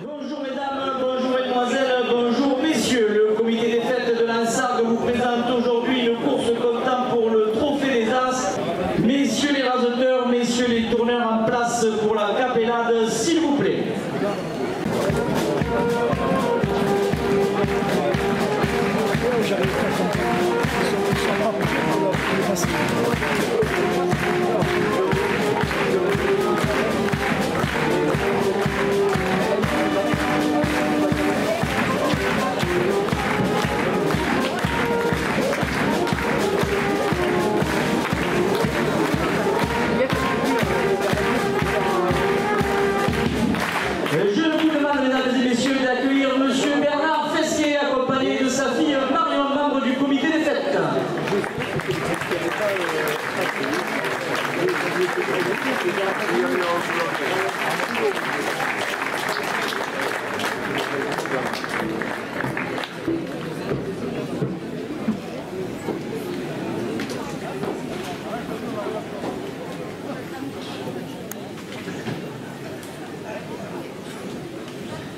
Bonjour mesdames, bonjour mesdemoiselles, bonjour messieurs. Le comité des fêtes de l'Ansargues vous présente aujourd'hui une course comptant pour le trophée des As. Messieurs les raseteurs, messieurs les tourneurs en place pour la capellade, s'il vous plaît. Je vous demande, mesdames et messieurs, d'accueillir monsieur Bernard Fesquet, accompagné de sa fille Marion, membre du comité des fêtes.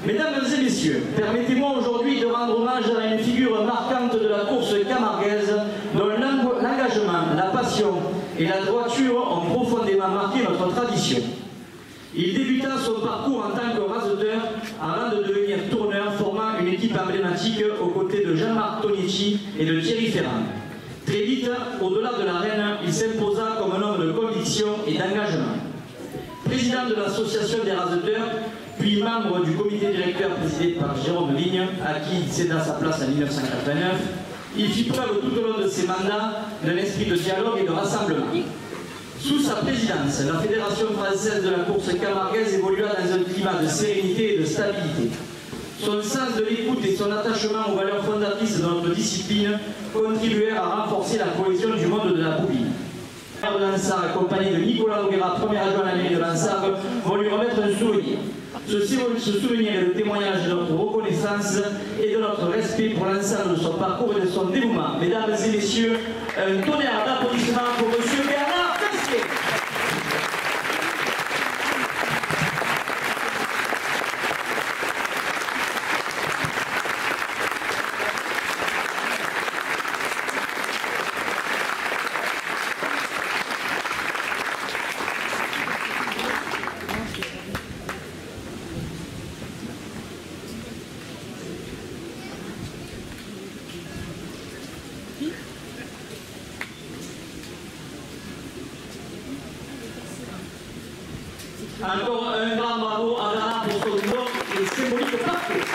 Mesdames et messieurs, permettez-moi aujourd'hui de rendre hommage à une figure marquante de la course camarguaise dont l'engagement, la passion et la droiture ont profondément marqué notre tradition. Il débuta son parcours en tant que raseteur avant de devenir tourneur, formant une équipe emblématique aux côtés de Jean-Marc Tognetti et de Thierry Ferrand. Très vite, au-delà de l'arène, il s'imposa comme un homme de conviction et d'engagement. Président de l'association des raseteurs, puis membre du comité directeur présidé par Jérôme Vigne, à qui il céda sa place en 1989, il fit preuve tout au long de ses mandats d'un esprit de dialogue et de rassemblement. Sous sa présidence, la Fédération française de la course camarguaise évolua dans un climat de sérénité et de stabilité. Son sens de l'écoute et son attachement aux valeurs fondatrices de notre discipline contribuèrent à renforcer la cohésion du monde de la bobine. Le maire de Lansargues, accompagné de Nicolas Noguera, premier adjoint à la mairie de Lansargues, vont lui remettre un souvenir. Ce souvenir est le témoignage de notre reconnaissance et de notre respect pour l'ensemble de son parcours et de son dévouement. Mesdames et messieurs, un tonnerre d'applaudissements pour M. Bernard Fesquet. Encore un grand bravo à Bernard pour son long et symbolique parcours.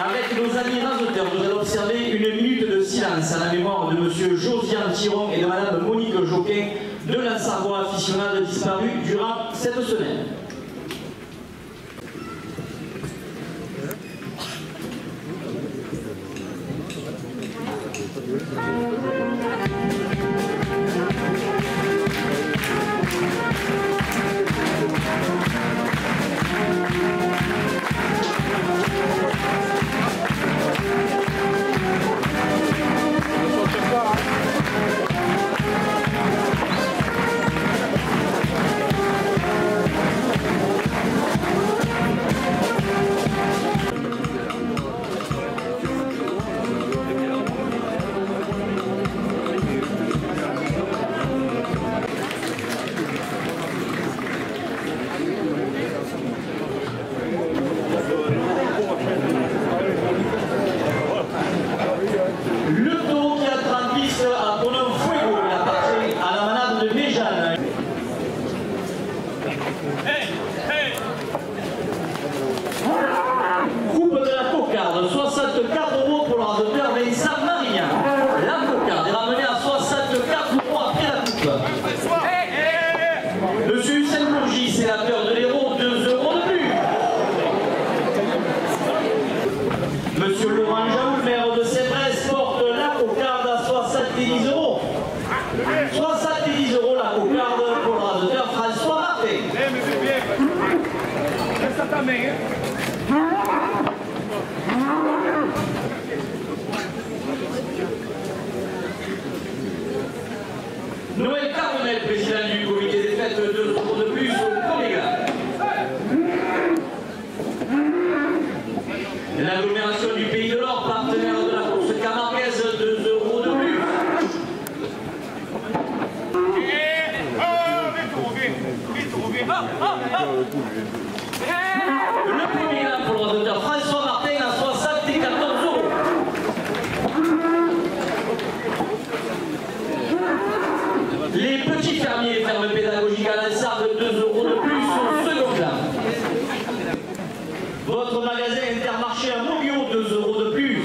Avec nos amis raseteurs, nous allons observer une minute de silence à la mémoire de M. Josiane Thiron et de Mme Monique Joquin, deux Lansargois aficionados disparus durant cette semaine. Coupe de la cocarde, 64 € pour le raseteur Vincent Marien. La cocarde est ramenée à 64 € après la coupe. Monsieur Hussein Bourgi, sénateur de l'Hérault, 2 € de plus. Monsieur Laurent Jaoul, maire de Sévresse, porte la cocarde à 70 €. 70 € la cocarde pour le raseteur François Martin. Noël Carbonel, président du comité des fêtes, 2 euros de plus au premier gars. L'agglomération du Pays de l'Or, partenaire de la course camarguaise, 2 euros de plus. Le premier gars pour le rotateur François Martin à 74 euros. Les petits fermiers fermes pédagogiques à l'Insargue, 2 euros de plus au second plan. Votre magasin Intermarché à Montbio, 2 euros de plus.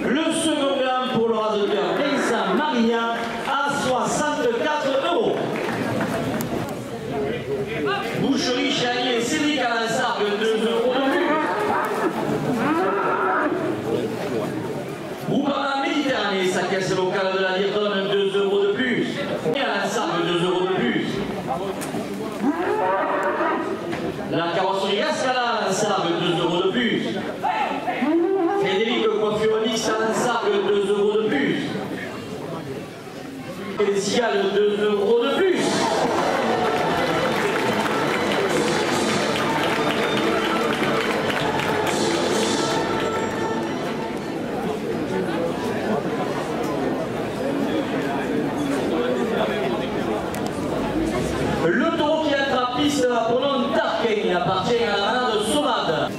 Le second gamme pour le rasoteur Vincent Marignan à 64 euros. Boucherie Chagny et Cédric à l'Insargue, 2 euros de plus. Boubama Méditerranée, sa caisse locale de la Lirdonne, 2 euros de plus. Et à l'Insargue, 2 euros de plus. La carrosserie Ascala à l'Insargue, 2 euros de plus. Frédéric Coiffure Mixte à l'Insargue, 2 euros de plus. Et les cigales, 2 euros de plus. Le taureau qui attrape piste de la pronom Tarquin appartient à la manade Somade.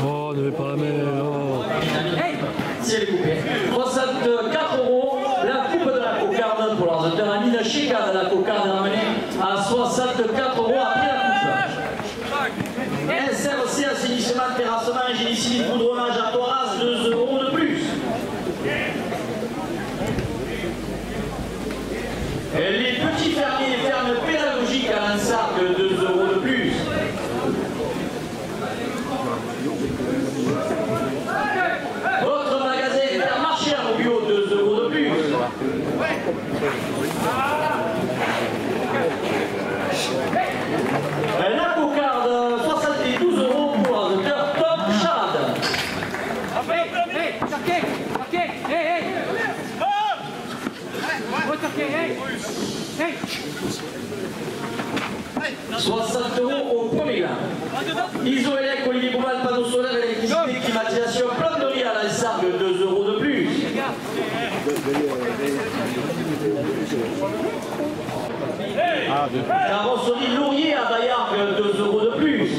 Oh, ne mets pas la main, oh. C'est les coupés. 64 euros, la coupe de la cocarde pour l'ordinateur Amine Cheka de la cocarde ramenée à 64 euros après la coupe. SRC, assainissement, terrassement, génie civil, poudronnage à Toiras, 2 euros de plus. Les petits fermiers et fermes pédagogiques à l'Insargue, 2 euros de plus. Votre magasin Intermarché à Montbio, 2 euros de plus. La cocarde, 72 euros pour un auteur Top Charade. Hey, Tarquin, hey. 60 euros au premier gars. Isoélec, Olivier Boumal, panneau solaire, électricité, climatisation, plomberie à l'Insargue, 2 euros de plus. Carrosserie Laurier à Bayargues, 2 euros de plus.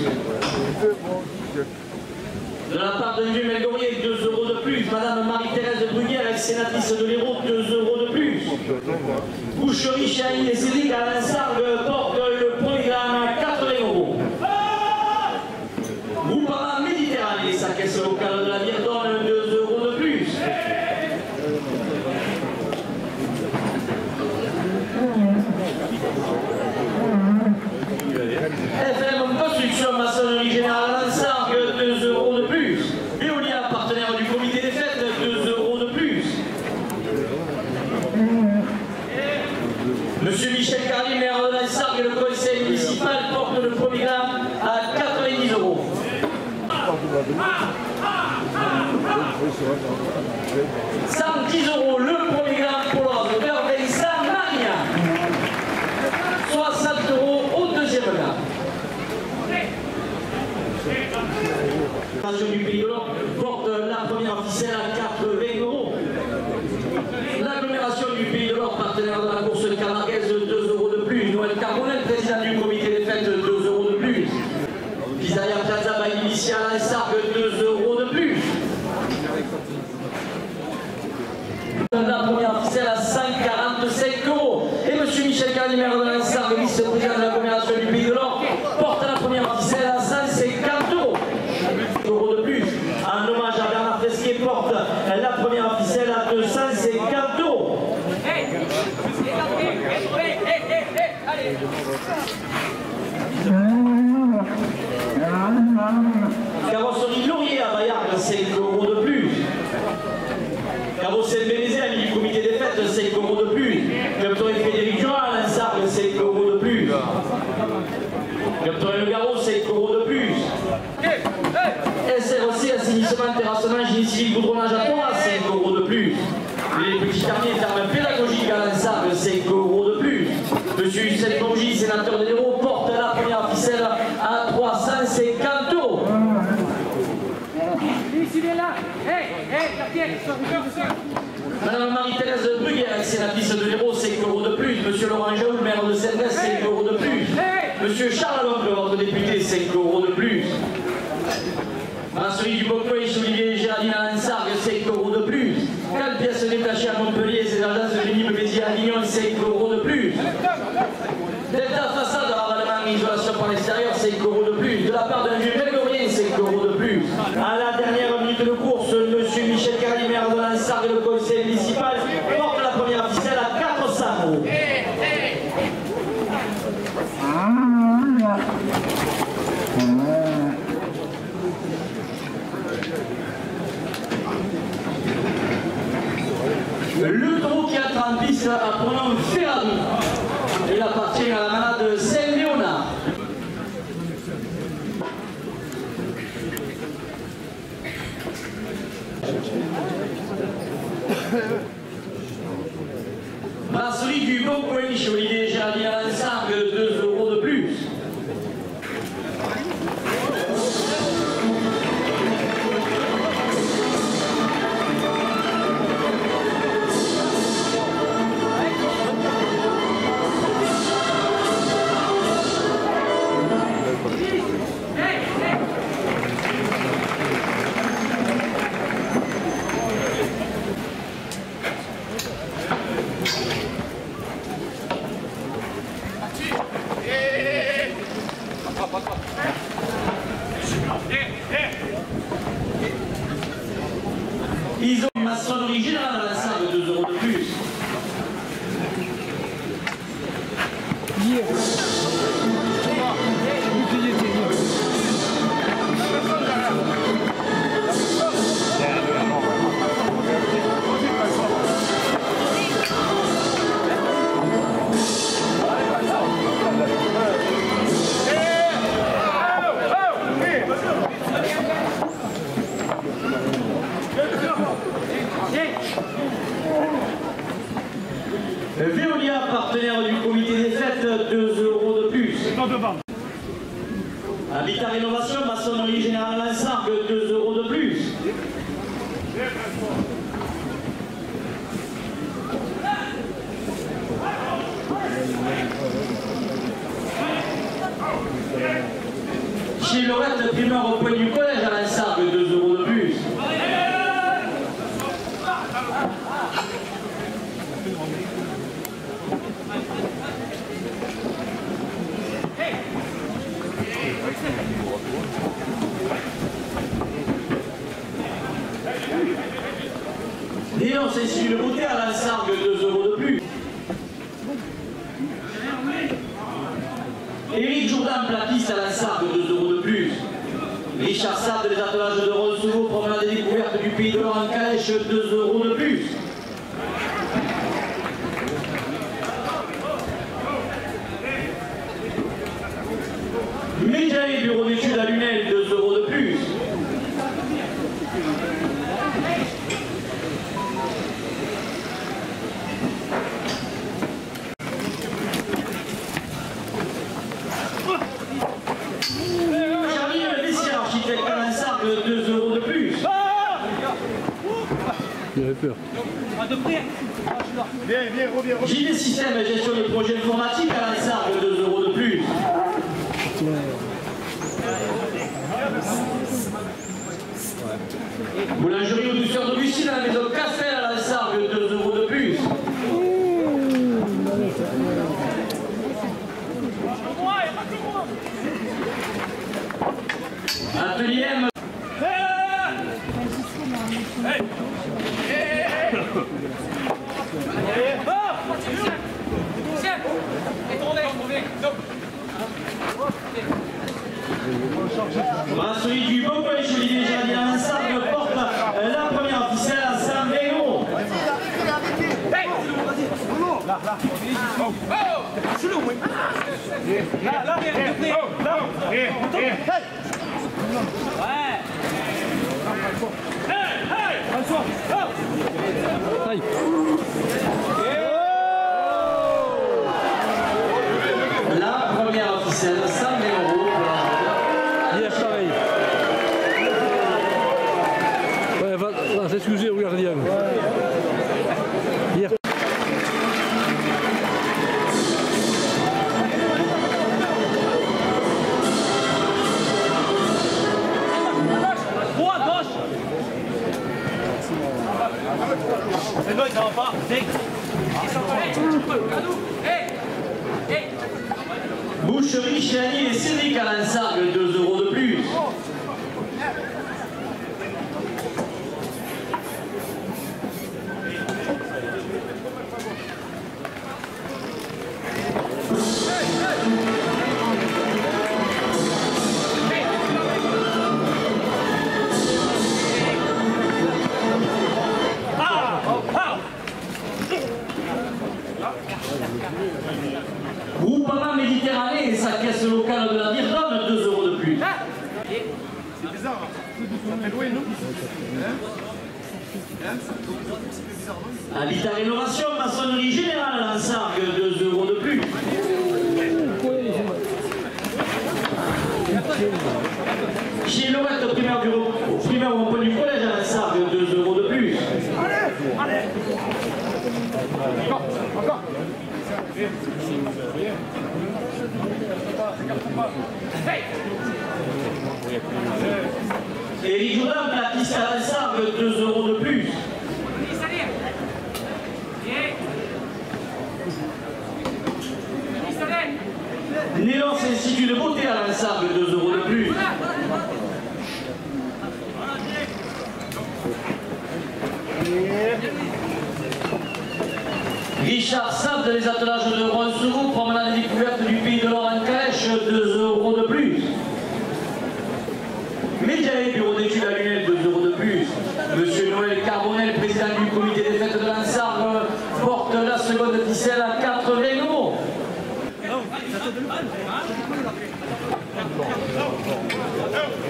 De la part de Dieu Melgorier, 2 euros de plus. Madame Marie-Thérèse Brunière, ex-sénatrice de l'Hérault, 2 euros de plus. Boucherie Chagny et Cédric à l'Insargue porte le premier gramme à 80 euros. Boubama Méditerranée, sa caisse locale de la Lirdonne, 2 euros de plus. FM Construction Maçonnerie Générale à l'Insargue, 2 euros de plus. Veolia, partenaire du comité des fêtes, 2 euros de plus. Monsieur Michel Carly, maire de l'Insargue, le conseil municipal porte le premier gramme à 90 euros. 110 euros le premier gramme pour l'ordinateur Vincent Marignan. 60 euros au deuxième gramme. L'agglomération du Pays de l'Or porte la première ficelle à 80 euros. L'agglomération du Pays de l'Or, partenaire de la course camarguaise, 2 euros de plus. Noël Carbonel, président du comité des fêtes, 2 euros de plus. Pizzeria Plaza by Initia à l'Insargue, 2 euros de plus. La première ficelle à 145 euros. Et M. Michel Carly, maire de l'Insargue, vice-président de l'agglomération du Pays de l'Or, porte la première ficelle à 150 euros. Euros de plus. En hommage à Bernard Fresquier porte la première ficelle à 250 euros. Carrosserie Laurier à Bayargues, 5 euros de plus. Carrosserie Bénézé, ami du comité des fêtes, 5 euros de plus. Capteur Frédéric Qui obtient le garrot, 5 € de plus. SRC, assainissement, terrassement, génie civil, goudronnage à 3, 5 € de plus. Les petits carniers, termes pédagogiques à l'Ansargues, 5 € de plus. Monsieur Hussein Bourgi, sénateur de l'Hérault, porte la première ficelle à 350 €. Ici, il est là. Hey, Madame Marie-Thérèse Bruguère, sénatrice de l'Hérault, 5 € de plus. Monsieur Laurent Jaoul, maire de Saint-Denis, 5 € de plus. Monsieur Charles Aloncle, votre député, 5 € de plus. Brasserie du Bocoy, Olivier Géraldine à Lansargues, 5 € de plus. 4 pièces détachées à Montpellier, c'est l'agence de Génie Béziers à Avignon, 5 € de plus. Delta façade, ravalement et isolation par l'extérieur, 5 € de plus. De la part d'un vieux Grégorien, 5 € de plus. À la dernière minute de course, monsieur Michel Carly, maire de Lansargues, le conseil municipal, porte la première ficelle à 400 €. Le taureau qui entre en piste à pronom Ferrari. Il appartient à la manade Saint-Léonard. Brasserie du Bocoy, chez Olivier Géraldine à Lansargues, 2 € de plus. Ils ont une maçonnerie générale à la salle de 2 € de plus. Veolia, partenaire du comité des fêtes, 2 € de plus. Habitat Rénovation, maçonnerie générale à Lansargues, 2 € de plus. Chez Lorette, primeur au point du collège à Lansargues, 2 € de plus. Léon Cécile Le Bouter à Lansargues, 2 € de plus. Éric Jourdan, platiste à Lansargues, 2 € de plus. Richard Sade, les attelages de Ronsouveau, promenade des découvertes du Pays de l'Or en calèche, 2 € de plus. Média et bureau d'études à Lunel, 2 € de plus. Charlie Messier, architecte à Lansargues, 2 € de plus. Il avait peur. JV Système et gestion de projets informatiques à Lansargues, 2 € de plus. Boulangerie aux douceurs d'Augustine à la maison Castel à Lansargues, 2 € de plus. Atelier M. Brasserie du Bocoy, chez Olivier Géraldine à Lansargues, porte la première ficelle à 120 €. La première officielle, 100 000 euros. Hier, pareil. Ouais, va s'excuser au gardien. Hier. C'est bon, ça va pas. Boucherie Chiani et Cédric Alansargue, 2 euros de plus. Groupama Méditerranée et sa caisse locale de la Virdonne, 2 euros de plus. C'est bizarre, ça fait loin, non? Habitat Rénovation, maçonnerie générale à Lansargue, 2 euros de plus. Chez Lorette, primaire au rond-point du collège à Lansargue, 2 euros de plus. Allez. Encore. Éric Jourdain, platiste à Lansargue, 2 euros de plus. Nélance Institut de beauté à Lansargue, 2 euros de plus. Richard Sable, les attelages de Roncevaux, promenade découverte du pays de l'Or en calèche, 2 euros de plus. Médiae, bureau d'études à Lunel, 2 euros de plus. Monsieur Noël Carbonel, président du comité des fêtes de Lansargue, porte la seconde ficelle à 80 euros.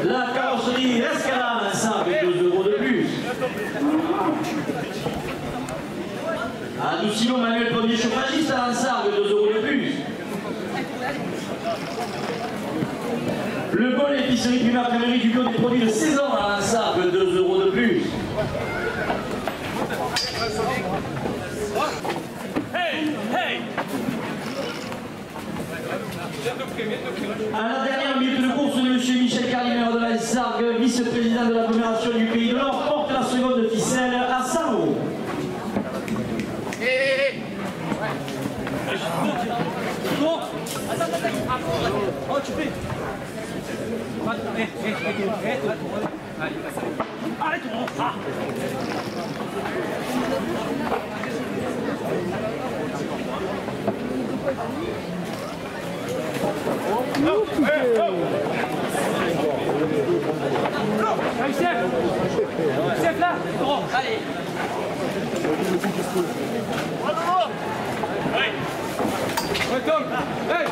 La carrosserie Escala à Lansargue, 2 euros de plus. Adoucillon Manuel Pommier chauffagiste à Lansargue, 2 euros de plus. Le bol épicerie primaire crèmerie du bio des produits de saison à Lansargue, 2 euros de plus. À la dernière minute de course de M. Michel Carlimer de Lansargue, vice-président de l'agglomération du Pays de l'Or, porte la seconde ficelle à 100 euros. Oh, tu fais. Arrête, chef là. Allez. Welcome. Hey.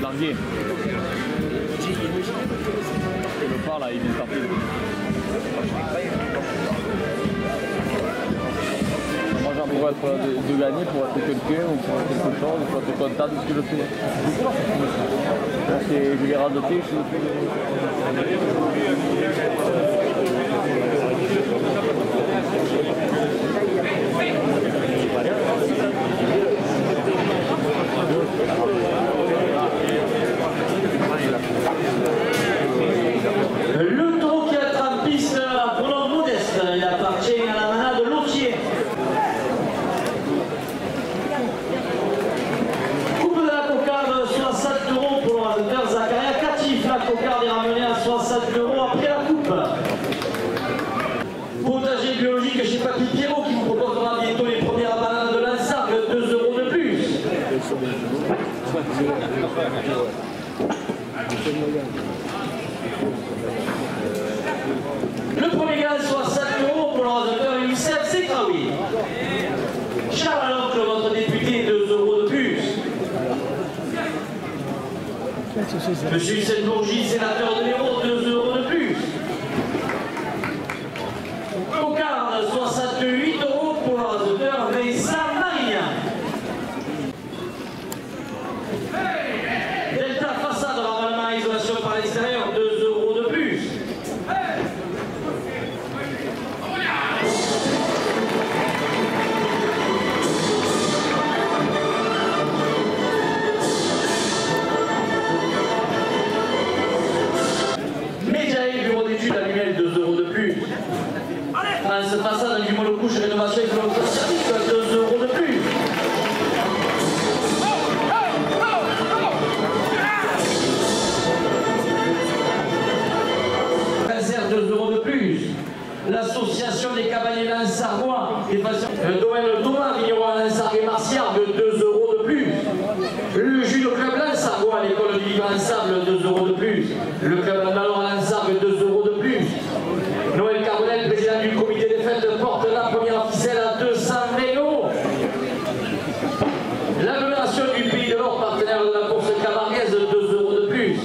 Largué. Le phare là, il vient de partir. Moi j'en pourrais être de gagner pour être quelqu'un ou pour être quelque chose, pour être content de ce que je fais. Je vais radoter, je Le taureau qui est en piste pour l'homme modeste, il appartient à la manade de Lotier. Coupe de la cocarde, 60 euros pour le rédacteur Zacharia Catif. La cocarde est ramenée à 60 euros après la coupe. Potager biologique chez Papy Pierrot qui vous proposera bientôt les Le premier gars, 60 € pour l'ordinateur Youssef Sekraoui. Charles Aloncle, votre député, 2 € de plus. Monsieur Hussein Bourgi, sénateur de l'Hérault, 2 € de plus. Cocarde, 68 € pour l'ordinateur Vincent Marignan. Delta façade, ravalement et isolation par l'extérieur, 2 € de plus. Médiaï, bureau d'études à Lumel, 2 € de plus. France façade du monocouche, rénovation et de service, 2 € de plus. Cancer, 2 € de plus. L'association des cavaliers Lansargois, le domaine Thomas, vigneron à Lansargues et Marciargues, 2 € de plus. Le judo club Lansargois, l'école du livre en sable, 2 € de plus. Le club Andalor à Lansargues, 2 € de plus. Noël Carbonel, président du comité des fêtes, porte la première ficelle à 220 €. L'agglomération du Pays de l'Or, partenaire de la course camarguaise, 2 € de plus.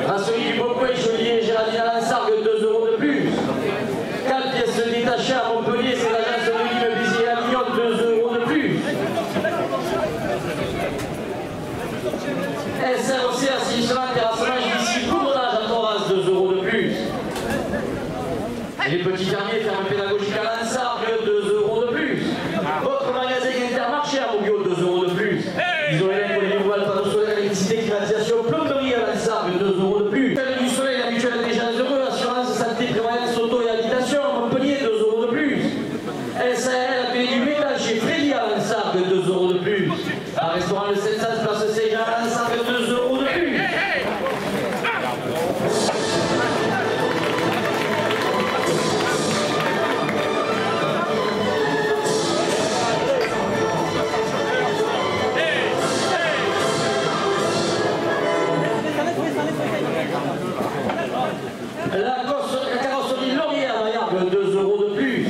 Brasserie du Beaucoin, Chaudier, Géraldine à Lansargues, 2 € de plus. 4 pièces détachées à Montpellier, c'est l'agence de l'immobilier à Lyon, 2 € de plus. SROC, assainissement, terrassement, ici, couronnage à Thoras, 2 € de plus. Les petits fermiers, ferme pédagogique à Lansargues, 2 € de plus. Votre magasin Intermarché à Moguio, 2 € de plus. Isolé, polynival, panneau solaire, électricité, climatisation, plomberie à Lansargues, 2 € de plus. Du soleil, la mutuelle des gens heureux, assurance, santé, prévoyance, auto et habitation, Montpellier, 2 € de plus. SARL, pays du ménager, Frédy à Lansargues, 2 € de plus. Un restaurant le 700, place Saint-Jean à Lansargues, 2 € de plus. La carrosserie Laurier à Maillargues, 2 € de plus.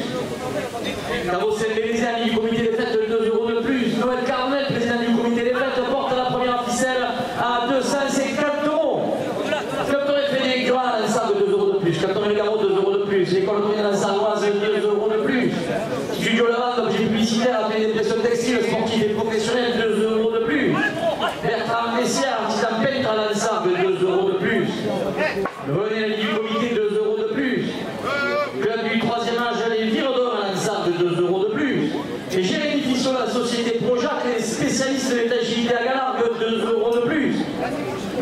Carrossel Bénézé, ami du comité des fêtes, 2 € de plus. Noël Carmel, président du comité des fêtes, porte la première ficelle à 250 €. Capteur Fédéric Durand à Lansargues, 2 € de plus. Capteur Mégaro, 2 € de plus. L'école communale Lansargoise, 2 € de plus. Studio Lavande, objet publicitaire, atelier de pression textile, sportif et professionnel, 2 € de plus. Bertrand Messiard, artisan peintre à Lansargues, 2 € de plus. René du comité, 2 € de plus. Club du 3e âge, les Viredons à Lansargues, 2 € de plus. Et Jérémy Fisson, la société Projac, les spécialistes de l'étagilité à Galargues, 2 € de plus.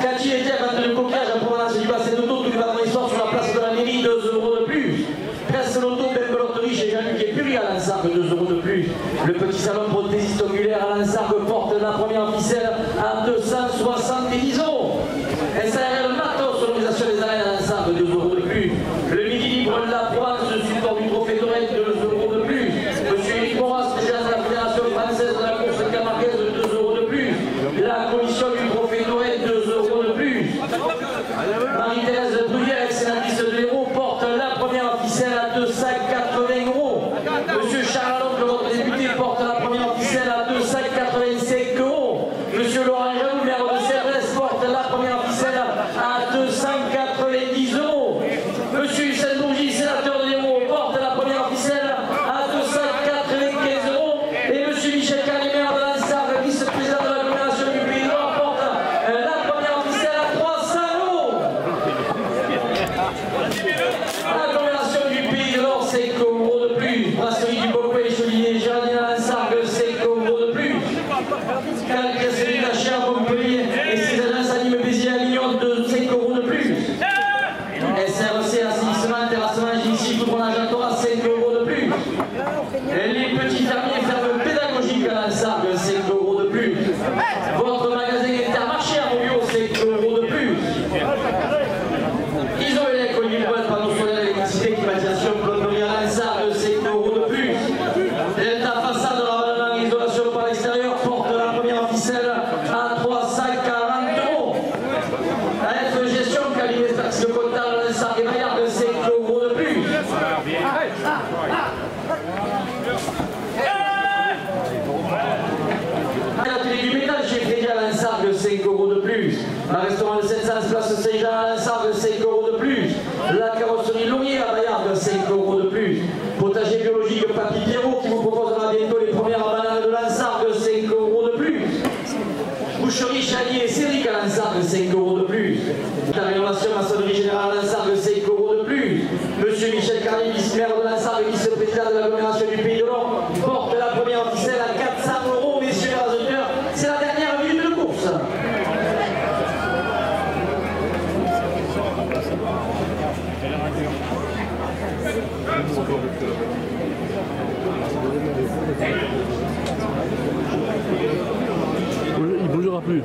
Cathy et Pierre, vente de coquillage à provenance du bassin d'auto, tous les wagons histoire sur la place de la mairie, 2 € de plus. Presse l'auto, Bembeloterie chez Jean-Luc et Puri à Lansargues, 2 € de plus. Le petit salon prothésiste oculaire à Lansargues porte la première ficelle à 270 €. SARL Matos, organisation des arènes à Lansargues, 2 € de plus. Le Midi Libre de la Provence, support du trophée Dorette, 2 € de plus. Monsieur Éric Moras, président de la Fédération française de la course camarguaise, 2 € de plus. La commission du trophée Dorette, 2 € de plus. Marie-Thérèse Bruyère, sénatrice de l'Hérault, porte la première ficelle à 280 €. Monsieur Charles Aloncle, votre député, porte la première ficelle à 285 €. Monsieur Laurent Jaloux, maire 5 euros de plus. La restaurant de 700 place Saint-Jean à Lansargues, 5 euros de plus. La carrosserie Laurier à Bayargues, 5 euros de plus. Potager biologique Papy Pierrot qui vous proposera bientôt les premières bananes de Lansargues, 5 euros de plus. Boucherie Chalier et Céric à Lansargues, 5 euros de plus. La rénovation maçonnerie générale à Lansargues, 5 euros de plus. Monsieur Michel Carrier, vice-maire de Lansargues, vice-président de l'agglomération du Pays de l'Or, porte la première ficelle à 400 euros, messieurs les raseurs. C'est la dernière minute de course. Il ne bougera plus.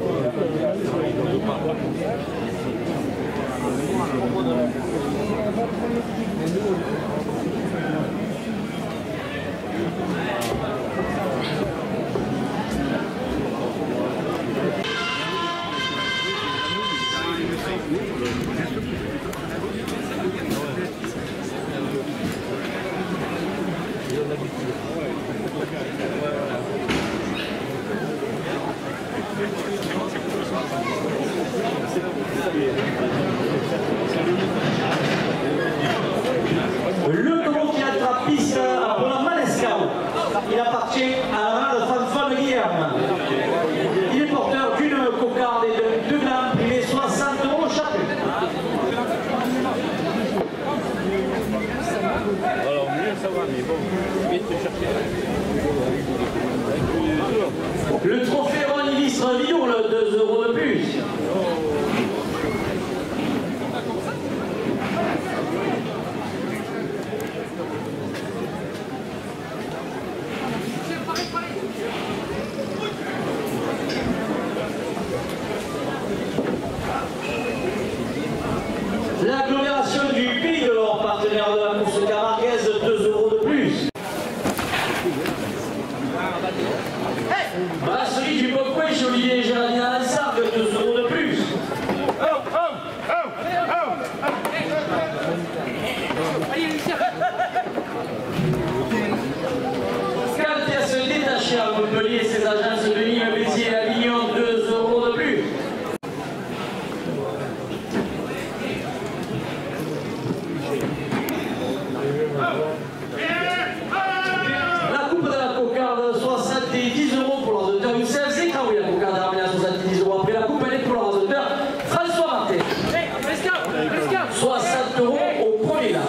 Le taureau qui attrape piste pour la Manescao. Il appartient à la de Fanfan Guilherme. Il est porteur d'une cocarde et de deux glands privés 60 euros chacun. Alors, mieux ça va, mais bon, vite te chercher. Le trophée Ron Illustre Vidon, le 2 euros de plus. L'agglomération du Pays de l'Or, partenaire de la course camarguaise, 2 euros de plus. Brasserie du Bocquet chez Olivier et Géraldine à Lansargues, 2 euros de plus. Caltias détaché à Montpellier, ses agences de Nîmes, Béziers et Avignon, 2 euros de plus. La coupe de la cocarde, 70 euros pour l'ordinateur Youssef Zekraoui. La cocarde a ramené à 70 euros. Après la coupe, elle est pour l'ordinateur François Martin. 60 euros au premier là.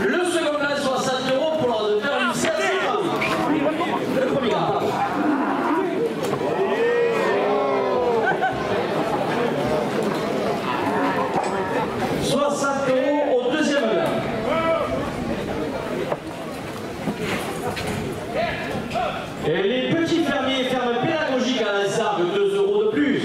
Le second là, 60 euros pour l'ordinateur Youssef Zekraoui. Le premier là, pardon. Au deuxième gain. Et les petits fermiers et fermes pédagogiques à Lansargues, 2 euros de plus.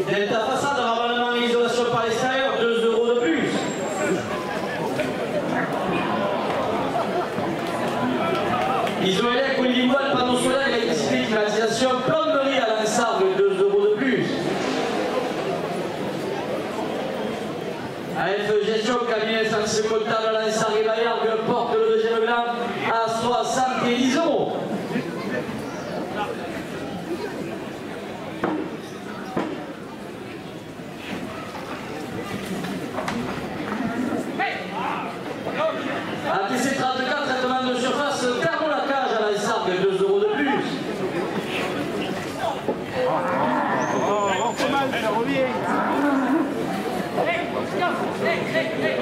Delta façade, ravalement et isolation par l'extérieur, 2 euros de plus. Isoélec, Willy-Voile, panneau solaire, électricité, climatisation, plomberie à Lansargues, 2 euros de plus. AF Gestion, cabinet service comptable à Lansargues et Bayargues, porte le deuxième gland à 70 euros. ATC 34, traitement de surface, thermolacage à Lansargues, 2 euros de plus.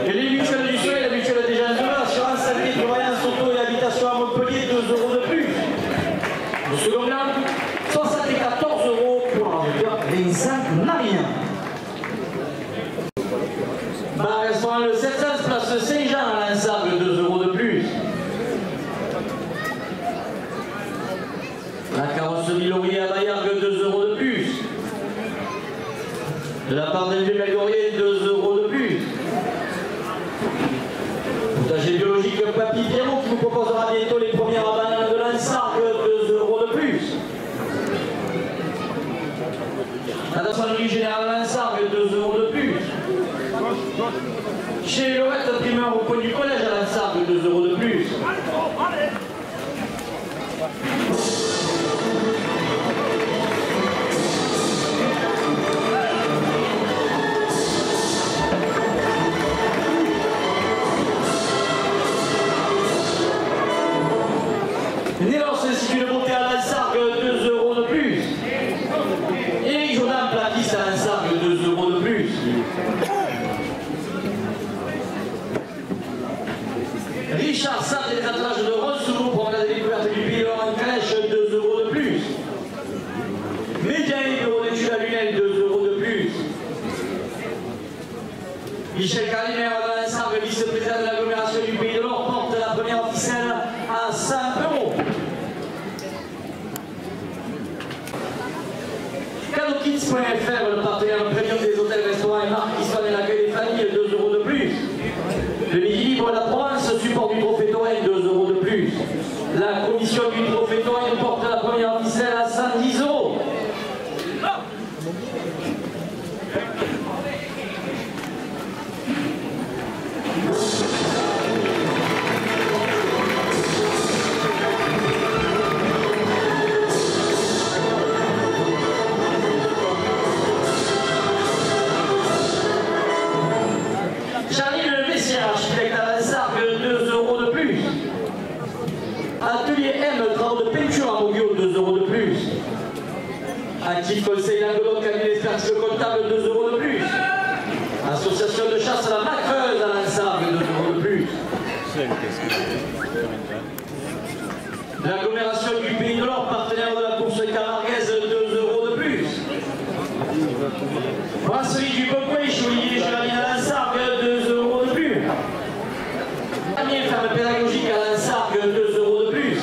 Et les mutuelles du Soleil, la mutuelle des gens de assurance santé, prévoyance auto et habitation à Montpellier, 2 euros de plus. Le second là, 74 euros pour l'ordinateur Vincent Marien. Restaurant le 700 place Saint-Jean à Lansargues, 2 euros de plus. La carrosserie Laurier à Bayargues, 2 euros de plus. De la part d'Elvie Melgorier, 2 euros de plus. Chez Biologique Papy Pierrot qui vous proposera bientôt les premières bananes de l'Ansargue, 2 € de plus. La Dassanerie Générale l'Ansargue, 2 € de plus. Chez Lorette Primeur au coin du collège à l'Ansargue, 2 € de plus. Nélos Institut de Beauté à l'Ansargue, 2 € de plus. Éric Jourdain Platiste à l'Ansargue, 2 € de plus. Richard Sartre et les attelages de Ronsouveau pour la découverte du pays en crèche, 2 € de plus. Média et bureau d'études à Lunel, 2 € de plus. Michel Calimère à l'Ansargue, vice-président de l'agglomération du Pays de l'Or, porte la première ficelle à 5 €. CadeauKids.fr, le partenaire premium des hôtels, restaurants et marques qui soignent l'accueil des familles, 2 € de plus. Le Midi Libre à la Provence, support du Trophée Touraine, 2 € de plus. La commission du Trophée Touraine porte la première ficelle à 110 €. Charlie Le Messier, architecte à l'Ansargue, 2 € de plus. Atelier M, travaux de peinture à Moguio, 2 € de plus. Actif Conseil Languedoc, cabinet d'expertise comptable, 2 € de plus. Association de chasse à la Macreuse à l'Ansargue, 2 € de plus. L'agglomération du Pays de l'Or, partenaire de la course camarguaise, 2 € de plus. Brasserie du Bocquet, Olivier Géravine à l'Ansargue, 2 € de plus. Dernier ferme pédagogique à l'Ansargue, 2 € de plus.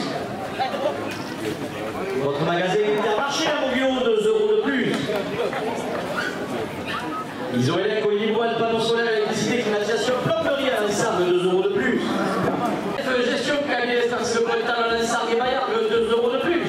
Votre magasin Intermarché à Moguio, 2 € de plus. Isoélec, Olivier Bois, panneau solaire, électricité, climatisation, plomberie à l'Ansargue, 2 € de plus. Gestion cabinet d'expertise comptable à l'Ansargue et Maillargue, 2 € de plus.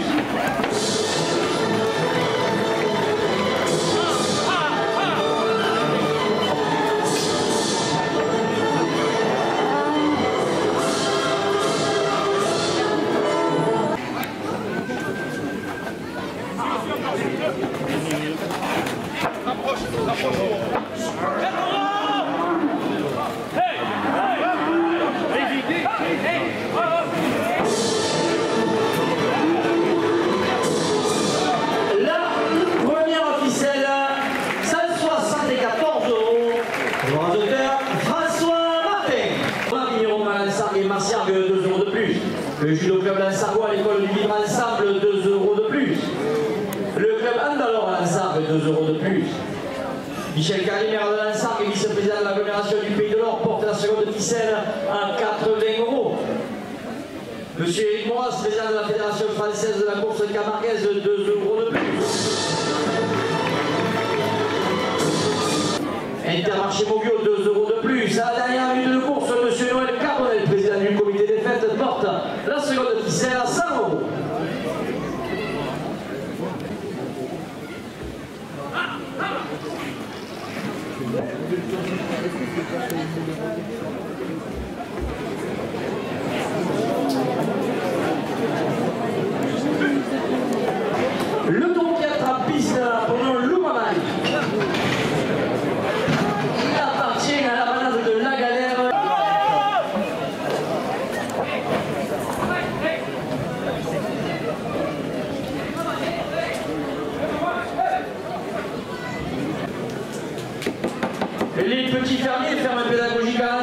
Le judo club Lansargois à l'école du Vivre Ensemble, 2 € de plus. Le club Andalor à Lansargue, 2 € de plus. Michel Calimère de Lansargue, vice-président de l'agglomération du Pays de l'Or, porte la seconde ficelle à 80 €. Monsieur Éric Moras, président de la Fédération française de la course camarguaise, 2 € de plus. Intermarché Moguio, 2 € de plus. À la dernière minute de course, monsieur Noël Carbonel, président du comité des fêtes, porte la seconde ficelle à 100 €. Le Tompiatre à piste pour le Loumamaï. Il appartient à la balade de la galère. Les petits fermiers, fermes pédagogiques à